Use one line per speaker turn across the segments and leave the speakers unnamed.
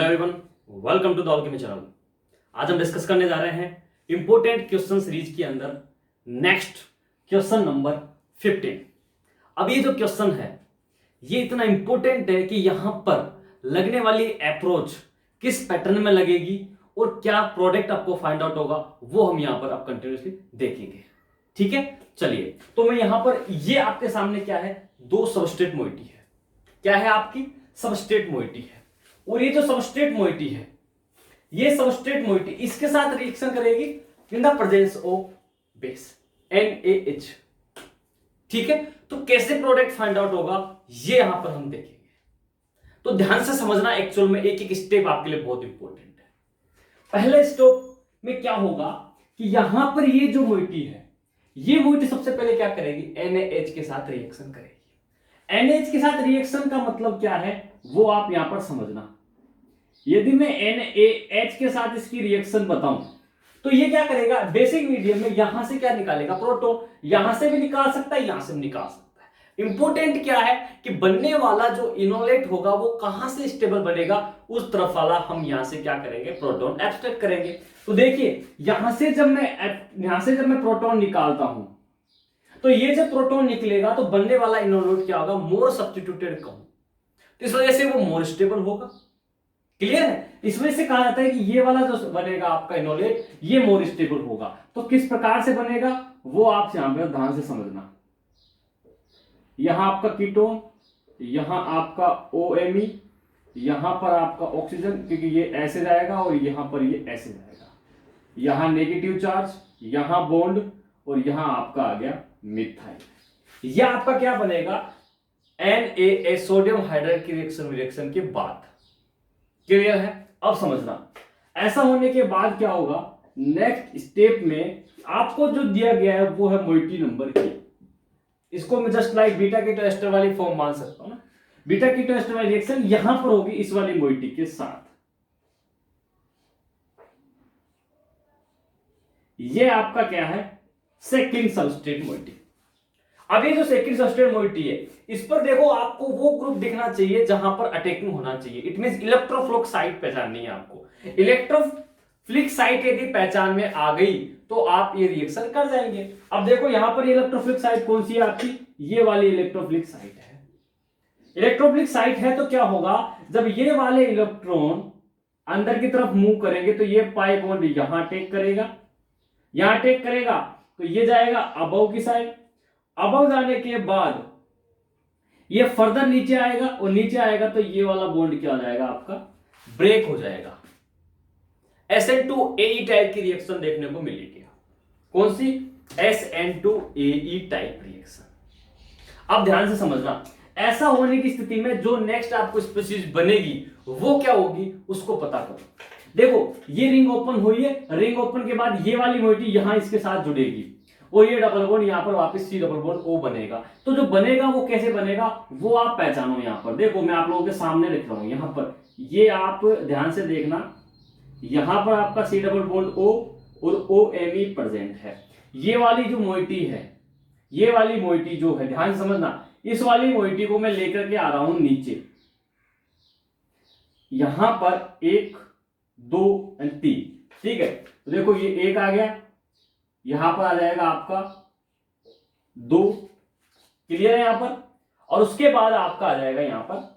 Hello everyone, welcome to the alchemy channel. आज हम discuss करने जा रहे हैं इंपोर्टेंट क्वेश्चन सीरीज के अंदर नेक्स्ट क्वेश्चन नंबर 15। अब ये जो क्वेश्चन है ये इतना इंपॉर्टेंट है कि यहां पर लगने वाली अप्रोच किस पैटर्न में लगेगी और क्या प्रोडक्ट आपको फाइंड आउट होगा वो हम यहां पर आप कंटिन्यूसली देखेंगे। ठीक है, चलिए। तो मैं यहां पर ये आपके सामने क्या है, दो सबस्ट्रेट मोइटी है। क्या है आपकी सबस्ट्रेट मोइटी है, और ये जो सबस्ट्रेट मोइटी है ये सबस्ट्रेट मोइटी इसके साथ रिएक्शन करेगी in the presence of base NaH। ठीक है, तो कैसे प्रोडक्ट फाइंड आउट होगा ये यहां पर हम देखेंगे। तो ध्यान से समझना, एक्चुअल में एक एक स्टेप आपके लिए बहुत इंपॉर्टेंट है। पहले स्टेप में क्या होगा कि यहां पर ये जो मोइटी है ये मोइटी सबसे पहले क्या करेगी, NaH के साथ रिएक्शन करेगी। NaH के साथ रिएक्शन का मतलब क्या है वो आप यहां पर समझना। यदि मैं NaH के साथ इसकी रिएक्शन बताऊं तो ये क्या करेगा, बेसिक मीडियम में यहां से क्या निकालेगा, प्रोटॉन। यहां से भी निकाल सकता है, यहां से भी निकाल सकता है। इंपॉर्टेंट क्या है कि बनने वाला जो इनोलेट होगा वो कहां से स्टेबल बनेगा, उस तरफ वाला हम यहां से क्या करेंगे, प्रोटॉन एब्स्ट्रैक्ट करेंगे। तो देखिए यहां से जब मैं प्रोटॉन निकालता हूं तो ये जब प्रोटॉन निकलेगा तो बनने वाला इनोलेट क्या होगा, मोर सब्स्टिट्यूटेड कम। तो इस वजह से वो मोर स्टेबल होगा। क्लियर है, इस वजह से कहा जाता है कि ये वाला जो बनेगा आपका इनोलेट ये मोर स्टेबल होगा। तो किस प्रकार से बनेगा वो आप यहां पर ध्यान से समझना। यहां आपका कीटोन, यहां आपका OMe, यहां पर आपका ऑक्सीजन, क्योंकि ये ऐसे जाएगा और यहां पर ये ऐसे जाएगा। यहां नेगेटिव चार्ज, यहां बॉन्ड, और यहां आपका आ गया मिथाइल। यह आपका क्या बनेगा, NaH सोडियम हाइड्राइड की रिएक्शन के बाद। क्लियर है, अब समझना। ऐसा होने के बाद क्या होगा, नेक्स्ट स्टेप में आपको जो दिया गया है वो है मोइटी नंबर की। इसको मैं just like beta keto ester वाली फॉर्म मान सकता हूं ना। बीटा कीटो एस्टर वाली रिएक्शन यहां पर होगी इस वाली मोइटी के साथ। ये आपका क्या है, सेकंड सबस्ट्रेट मोइटी। अब ये जो सेकंड सबस्ट्रेट मोइटी है इस पर देखो आपको वो ग्रुप दिखना चाहिए जहां पर अटैकिंग होना चाहिए। इट मींस इलेक्ट्रोफिलिक साइट पहचाननी है आपको। इलेक्ट्रोफिलिक साइट यदि पहचान में आ गई तो आप ये रिएक्शन कर जाएंगे। अब देखो यहां पर इलेक्ट्रोफिलिक साइट कौन सी है आपकी, ये वाली इलेक्ट्रोफिलिक साइट है। इलेक्ट्रोफिलिक साइट है तो क्या होगा, जब ये वाले इलेक्ट्रॉन अंदर की तरफ मूव करेंगे तो ये पाई बॉन्ड यहां अटैक करेगा, यहां अटैक करेगा तो ये जाएगा अबव की साइड। अबव जाने के बाद ये फर्दर नीचे आएगा, और नीचे आएगा तो ये वाला बॉन्ड क्या हो जाएगा आपका, ब्रेक हो जाएगा। SN2AE टाइप की रिएक्शन देखने को मिलेगी। कौन सी, SN2AE टाइप रिएक्शन। अब ध्यान से समझना, ऐसा होने की स्थिति में जो नेक्स्ट आपको स्पीशीज बनेगी वो क्या होगी उसको पता करो। देखो ये रिंग ओपन हुई है, रिंग ओपन के बाद ये वाली मोइटी यहां इसके साथ जुड़ेगी, और ये डबल बॉन्ड यहां पर वापस C डबल बॉन्ड O बनेगा। तो जो बनेगा वो कैसे बनेगा वो आप पहचानो। यहां पर देखो मैं आप लोगों के सामने लिख रहा हूं, यहां पर ये आप ध्यान से देखना, यहां पर आपका C डबल बॉन्ड O और OMe प्रेजेंट है। ये वाली जो मोइटी है, ये वाली मोइटी जो है, ध्यान से समझना, इस वाली मोइटी को मैं लेकर के आ रहा हूं नीचे। यहां पर 1 2 और 3, ठीक है। तो देखो ये 1 आ गया, यहां पर आ जाएगा आपका 2, क्लियर है यहां पर, और उसके बाद आपका आ जाएगा यहां पर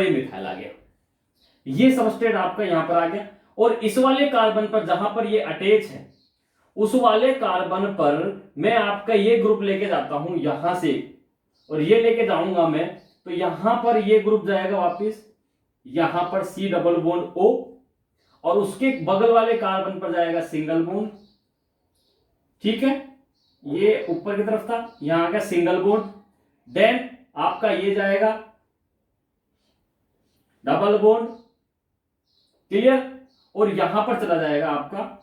ये मिथाइल आ गया। ये सबस्ट्रेट आपका यहां पर आ गया, और इस वाले कार्बन पर जहां पर ये अटैच है उस वाले कार्बन पर मैं आपका ये ग्रुप लेके जाता हूं यहां से, और ये लेके जाऊंगा मैं, तो यहां पर ये ग्रुप जाएगा वापस यहां पर C डबल बॉन्ड O, और उसके बगल वाले कार्बन पर जाएगा सिंगल बॉन्ड। ठीक है, ये ऊपर की तरफ था, यहां आ गया सिंगल बॉन्ड। देन आपका ये जाएगा डबल बॉन्ड, क्लियर, और यहां पर चला जाएगा आपका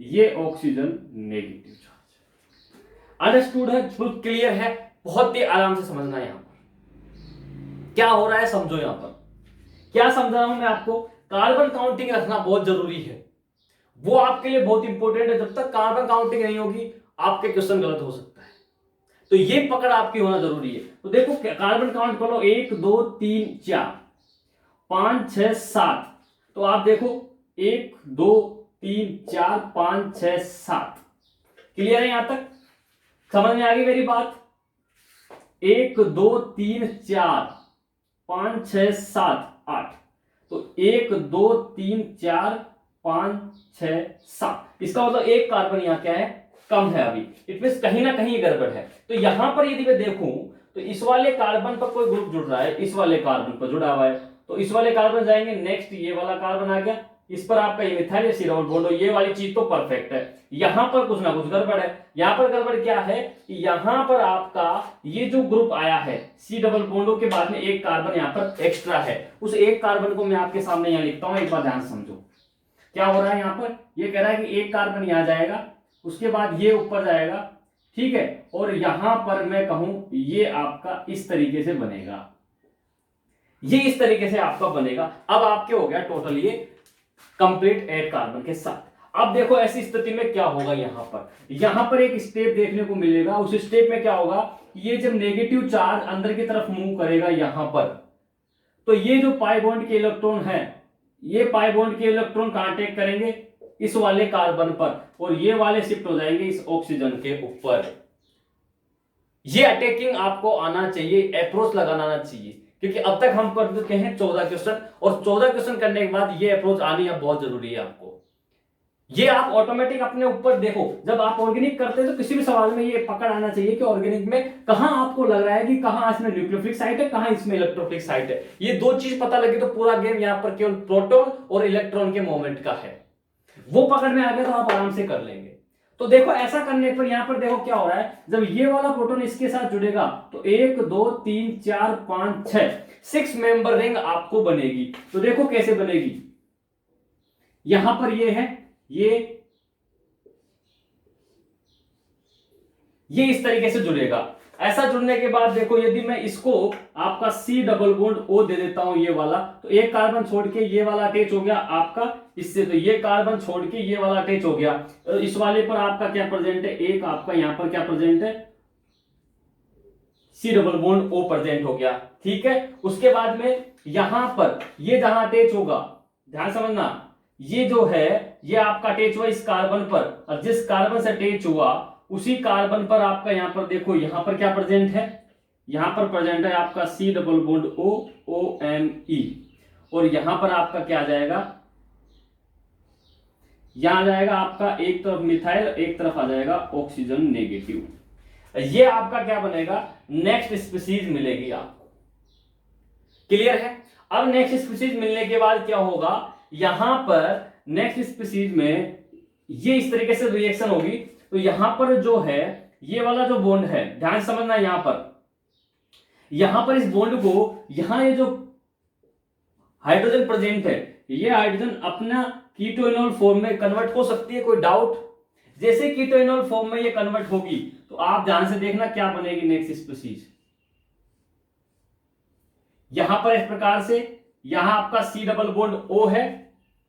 ये ऑक्सीजन नेगेटिव चार्ज। अंडरस्टूड है, बिल्कुल क्लियर है, बहुत ही आराम से समझना। यहां पर क्या हो रहा है समझो। यहां पर क्या समझा रहा हूं मैं आपको, कार्बन काउंटिंग रखना बहुत जरूरी है, वो आपके लिए बहुत इंपॉर्टेंट है। जब तक कार्बन काउंटिंग नहीं होगी आपके क्वेश्चन गलत हो सकता है, तो ये पकड़ आपकी होना जरूरी है। तो देखो कार्बन काउंट कर लो, 1 2 3 4, 5 6 7। तो आप देखो 1 2 3 4 5 6 7। क्लियर है यहां तक? समझ में आ गई मेरी बात? 1 2 3 4 5 6 7 8। तो 1 2 3 4 5 6 7। इसका मतलब एक कार्बन यहां क्या है, कम है अभी। इट मींस कहीं ना कहीं गड़बड़ है। तो यहां पर यदि मैं देखूं तो इस वाले कार्बन पर कोई ग्रुप जुड़ रहा है, इस वाले कार्बन पर जुड़ा हुआ है, तो इस वाले कार्बन जाएंगे, नेक्स्ट ये वाला कार्बन आ गया, इस पर आपका ये मिथाइल सी डबल बॉन्ड, ये वाली चीज तो परफेक्ट है। यहां पर कुछ ना कुछ गड़बड़ है। यहां पर गड़बड़ क्या है कि यहां पर आपका ये जो ग्रुप आया है सी डबल बॉन्डों के बाद में एक कार्बन यहां पर एक्स्ट्रा है। उस एक कार्बन को मैं आपके सामने यहां लिखता हूं, एक बार ध्यान से समझो क्या हो रहा है। यहां पर ये कह रहा है कि एक कार्बन यहां जाएगा, उसके बाद ये ऊपर जाएगा, ठीक है, और यहां पर मैं कहूं ये आपका इस तरीके से बनेगा, ये इस तरीके से आपका बनेगा। अब आपके हो गया टोटल ये कंप्लीट 8 कार्बन के साथ। अब देखो ऐसी स्थिति में क्या होगा, यहां पर एक स्टेप देखने को मिलेगा। उस स्टेप में क्या होगा, ये जब नेगेटिव चार्ज अंदर की तरफ मूव करेगा यहां पर, तो ये जो पाई बॉन्ड के इलेक्ट्रॉन है, ये पाई बॉन्ड के इलेक्ट्रॉन कांटेक्ट करेंगे इस वाले कार्बन पर, और ये वाले शिफ्ट हो जाएंगे इस ऑक्सीजन के ऊपर। ये अटैकिंग आपको आना चाहिए, अप्रोच लगाना आना चाहिए, क्योंकि अब तक हम कर चुके हैं 14 क्वेश्चन, और 14 क्वेश्चन करने के बाद ये अप्रोच आनी अब बहुत जरूरी है आपको। ये आप ऑटोमेटिक अपने ऊपर देखो, जब आप ऑर्गेनिक करते हैं तो किसी भी सवाल में ये पकड़ आना चाहिए कि ऑर्गेनिक में कहां आपको लग रहा है कि कहां इसमें न्यूक्लियोफिलिक साइट है, कहां इसमें इलेक्ट्रोफिलिक साइट है। ये दो चीज पता लगी तो पूरा गेम यहां पर केवल प्रोटॉन और इलेक्ट्रॉन के मोमेंट का है। वो पकड़ में आ गया तो आप आराम से कर लेंगे। तो देखो ऐसा करने पर यहां पर देखो क्या हो रहा है, जब ये वाला प्रोटॉन इसके साथ जुड़ेगा तो 1 2 3 4 5 6 मेंबर रिंग आपको बनेगी। तो देखो कैसे बनेगी, यहां पर ये है, ये इस तरीके से जुड़ेगा। ऐसा जुड़ने के बाद देखो यदि मैं इसको आपका सी डबल बॉन्ड ओ दे देता हूं ये वाला, तो एक कार्बन छोड़ के ये वाला अटैच हो गया आपका इससे, तो ये कार्बन छोड़ के ये वाला अटैच हो गया। इस वाले पर आपका क्या प्रेजेंट है, एक आपका यहां पर क्या प्रेजेंट है, C double bond O present हो गया, ठीक है। उसके बाद में यहां पर ये जहां अटैच होगा, ध्यान समझना, ये जो है ये आपका अटैच हुआ इस कार्बन पर, और जिस कार्बन से अटैच हुआ उसी कार्बन पर आपका यहां पर देखो यहां पर क्या प्रेजेंट है, यहां पर प्रेजेंट है आपका C double bond O O M E, और यहां पर आपका क्या आ जाएगा, यहां आ जाएगा आपका एक तरफ मिथाइल, एक तरफ आ जाएगा ऑक्सीजन नेगेटिव। ये आपका क्या बनेगा, नेक्स्ट स्पीशीज मिलेगी आपको। क्लियर है? अब नेक्स्ट स्पीशीज मिलने के बाद क्या होगा, यहां पर नेक्स्ट स्पीशीज में ये इस तरीके से रिएक्शन होगी। तो यहां पर जो है ये वाला जो बॉन्ड है, ध्यान समझना, यहां पर इस बॉन्ड को, यहां ये जो हाइड्रोजन प्रेजेंट है, ये हाइड्रोजन अपना कीटोइनोल फॉर्म में कन्वर्ट हो सकती है, कोई डाउट? जैसे कीटोइनोल फॉर्म में ये कन्वर्ट होगी तो आप ध्यान से देखना क्या बनेगी नेक्स्ट स्पीशीज। यहां पर इस प्रकार से, यहां आपका सी डबल बॉन्ड ओ है,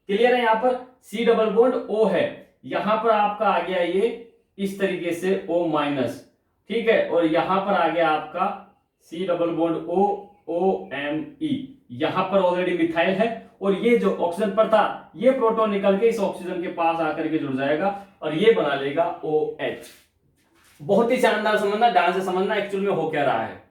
क्लियर है, यहां पर सी डबल बॉन्ड ओ है, यहां पर आपका आ गया ये इस तरीके से O माइनस, ठीक है, और यहां पर आ गया आपका C double bond O O M E, यहां पर ऑलरेडी मिथाइल है, और ये जो ऑक्सीजन पर था ये प्रोटॉन निकल के इस ऑक्सीजन के पास आकर के जुड़ जाएगा और ये बना लेगा OH। बहुत ही शानदार, समझना, ध्यान से समझना एक्चुअल में हो क्या रहा है।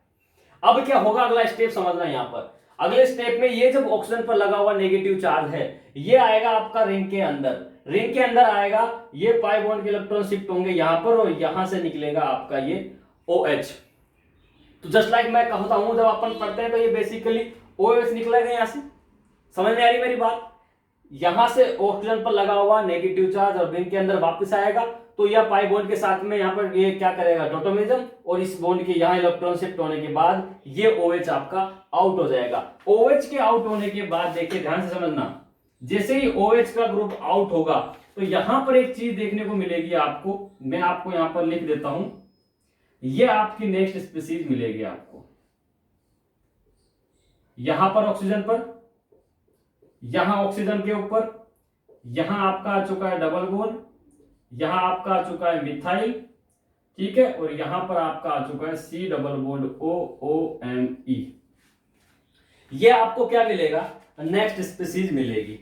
अब क्या होगा, अगला स्टेप समझना, यहां पर अगले स्टेप में ये जब ऑक्सीजन पर लगा हुआ नेगेटिव चार्ज है ये आएगा आपका रिंग के अंदर, रिंग के अंदर आएगा, ये पाई बॉन्ड के इलेक्ट्रॉन शिफ्ट होंगे यहां पर, और यहां से निकलेगा आपका ये OH। तो जस्ट लाइक मैं कहता हूं, जब अपन पढ़ते हैं तो ये बेसिकली OH निकलेगा यहां से। समझ में आ रही मेरी बात? यहां से ऑक्सीजन पर लगा हुआ नेगेटिव चार्ज और रिंग के अंदर वापस आएगा, तो यह पाई बॉन्ड के साथ में यहां पर ये क्या करेगा, डोटोमिज्म, और इस बॉन्ड के यहां इलेक्ट्रॉन शिफ्ट होने के बाद ये OH आपका आउट हो जाएगा। OH के आउट होने के बाद देखिए, ध्यान से समझना, जैसे ही OH का ग्रुप आउट होगा तो यहां पर एक चीज देखने को मिलेगी आपको, मैं आपको यहां पर लिख देता हूं, ये आपकी नेक्स्ट स्पीशीज मिलेगी आपको। यहां पर ऑक्सीजन पर, यहां ऑक्सीजन के ऊपर, यहां आपका आ चुका है डबल बॉन्ड, यहां आपका आ चुका है मिथाइल, ठीक है, और यहां पर आपका आ चुका है C double bond O O M E। ये आपको क्या मिलेगा, नेक्स्ट स्पीसीज मिलेगी।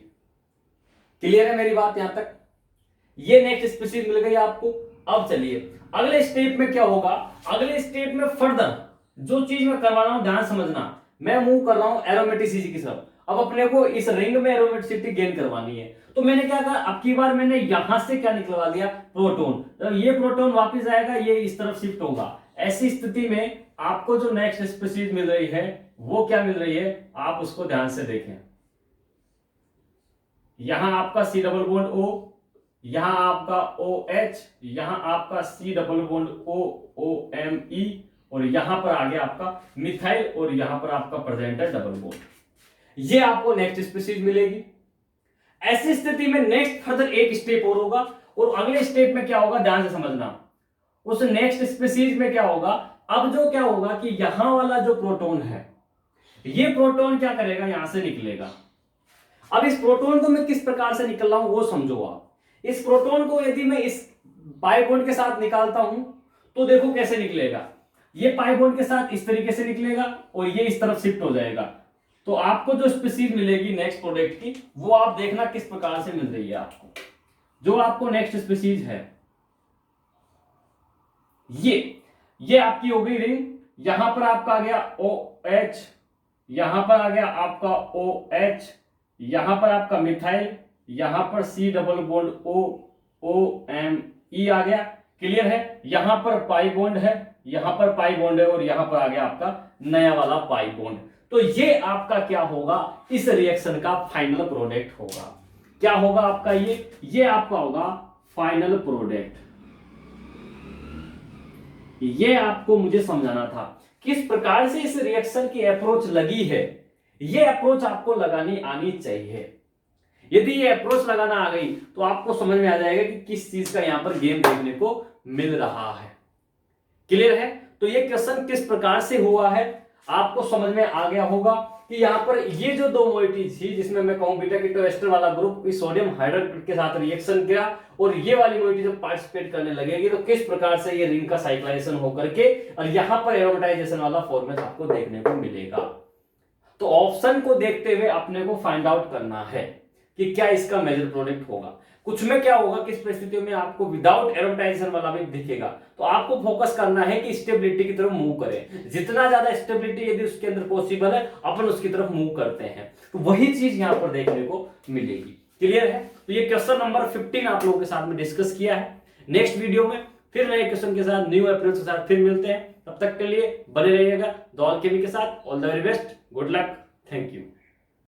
क्लियर है मेरी बात यहां तक? ये नेक्स्ट स्पीसीज मिल गई आपको। अब चलिए अगले स्टेप में क्या होगा। अगले स्टेप में फर्दर जो चीज मैं करवा रहा हूं ध्यान समझना, मैं मूव कर रहा हूं एरोमेटिसिटी की तरफ। अब अपने को इस रिंग में एरोमेटिसिटी गेन करवानी है, तो मैंने क्या कहा, अब की बार मैंने यहां से क्या निकलवा दिया, प्रोटॉन। तो ये प्रोटॉन वापस आएगा, ये इस तरफ शिफ्ट होगा। ऐसी स्थिति में आपको जो नेक्स्ट स्पीसीज मिल रही है वो क्या मिल रही है, आप उसको ध्यान से देखें। यहां आपका सी डबल बॉन्ड ओ, यहां आपका ओ एच, यहां आपका C double bond O O M E, और यहां पर आ गया आपका मिथाइल, और यहां पर आपका प्रेजेंट है डबल बॉन्ड। ये आपको नेक्स्ट स्पीसीज मिलेगी। ऐसी स्थिति में नेक्स्ट फर्दर एक स्टेप और होगा, और अगले स्टेप में क्या होगा ध्यान से समझना। उस नेक्स्ट स्पीसीज में क्या होगा, अब जो क्या होगा कि यहां वाला जो प्रोटॉन है, ये प्रोटॉन क्या करेगा, यहां से निकलेगा। अब इस प्रोटॉन को मैं किस प्रकार से निकल रहा हूं वो समझो आप। इस प्रोटॉन को यदि मैं इस पाई बॉन्ड के साथ निकालता हूं तो देखो कैसे निकलेगा। ये पाई बॉन्ड के साथ इस तरीके से निकलेगा, और ये इस तरफ शिफ्ट हो जाएगा। तो आपको जो स्पीसीज मिलेगी नेक्स्ट प्रोडक्ट की, वो आप देखना किस प्रकार से मिल रही है आपको। जो आपको नेक्स्ट स्पीसीज है ये आपकी हो गई रिंग। यहां पर आपका आ गया ओ एच, यहां पर आ गया आपका ओ एच, यहां पर आपका मिथाइल, यहां पर C double bond O O M E आ गया। क्लियर है? यहां पर पाई बॉन्ड है, यहां पर पाई बॉन्ड है, और यहां पर आ गया आपका नया वाला पाई बॉन्ड। तो ये आपका क्या होगा, इस रिएक्शन का फाइनल प्रोडक्ट होगा। क्या होगा आपका, ये आपका होगा फाइनल प्रोडक्ट। ये आपको मुझे समझाना था किस प्रकार से इस रिएक्शन की अप्रोच लगी है। ये अप्रोच आपको लगानी आनी चाहिए। यदि ये अप्रोच लगाना आ गई तो आपको समझ में आ जाएगा कि किस चीज का यहां पर गेम देखने को मिल रहा है। क्लियर है? तो ये क्वेश्चन किस प्रकार से हुआ है आपको समझ में आ गया होगा कि यहां पर ये जो दो मोइटी थी, जिसमें मैं कहूं बीटा कीटो एस्टर वाला ग्रुप इस सोडियम हाइड्रोक्साइड के साथ रिएक्शन किया, और ये वाली मोइटी जब पार्टिसिपेट करने लगेगी तो किस प्रकार से ये रिंग का साइक्लाइजेशन होकर के और यहां पर एरोमेटाइजेशन वाला फॉर्मेट आपको देखने को मिलेगा। तो ऑप्शन को देखते हुए अपने को फाइंड आउट करना है कि क्या इसका मेजर प्रोडक्ट होगा। कुछ में क्या होगा, किस परिस्थितियों में आपको विदाउट एरोमेटाइजेशन वाला भी दिखेगा। तो आपको फोकस करना है कि स्टेबिलिटी की तरफ मूव करें। जितना ज्यादा स्टेबिलिटी यदि उसके अंदर पॉसिबल है अपन उसकी तरफ मूव करते हैं, तो वही चीज यहां पर देखने को मिलेगी। क्लियर है? तो ये क्वेश्चन नंबर 15 आप लोगों के साथ में डिस्कस किया है। नेक्स्ट वीडियो में फिर नए क्वेश्चन के साथ, न्यू अप्रोच के साथ फिर मिलते हैं। तब तक के लिए बने रहिएगा द अल्केमी के साथ। All the very best, good luck, thank you.